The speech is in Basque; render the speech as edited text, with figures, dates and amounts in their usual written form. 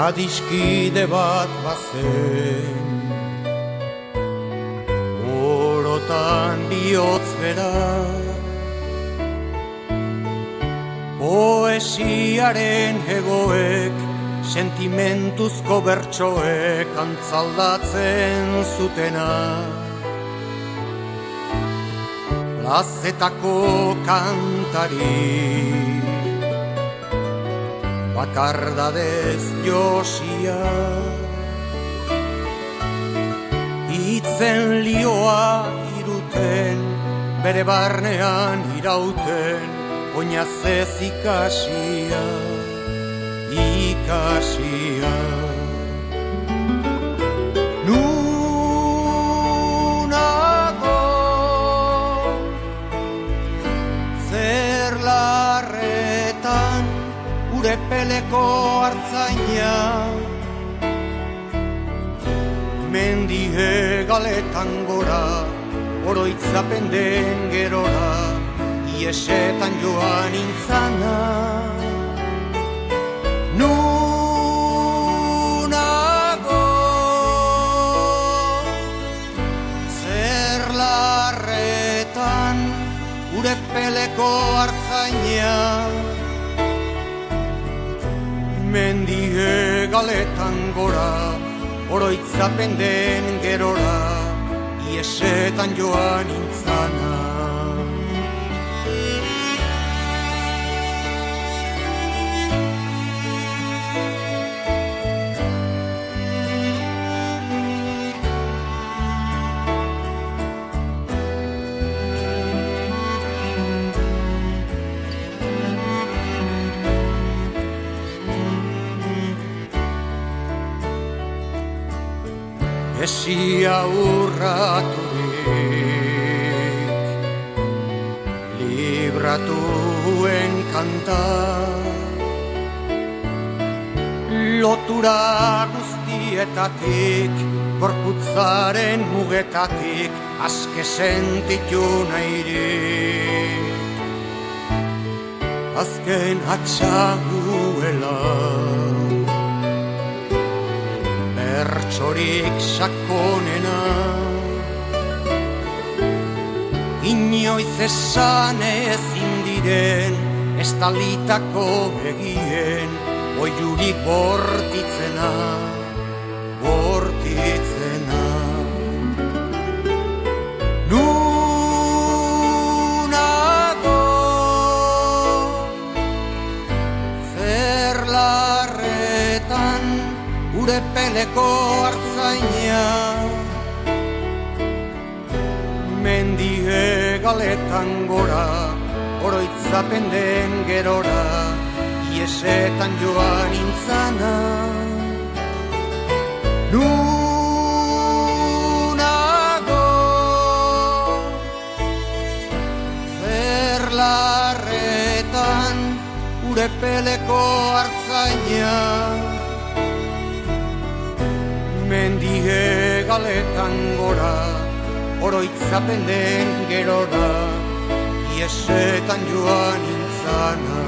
adiskide bat bazen. Orotan bihotz bera, poesiaren hegoek, sentimentuzko bertsoek antzaldatzen zutena. Plazetako kantari, bakardadez josia, itzen lioa iruten, bere barnean irauten, oinazez ikasia, ikasia. Nunago zer larretan gure peleko hartzaina, mendie galetan gora, oroitzapen den gerora, iesetan joan intzana. Nunago zer larretan gure peleko hartzaina, mendie galetan gora, oroitzapen den gerora, iesetan joan intzana. Esia urraturik, libratuen kanta, lotura guztietatik, gorputzaren mugetatik, aske sentitu nahirik. Azken atxaguela, bertsorik sakonena, inoiz esan ezin diren, estalitako begien, oiurik bortitzena, bortitzena. Nunago zer larretan gure peleko hartzaina, mendie galetan gora, oroitzapen den gerora, iesetan joan intzana. Nunago zer larretan gure peleko hartzaina, mendie galetan gora, oroitzapen den gerora, iesetan joan intzana.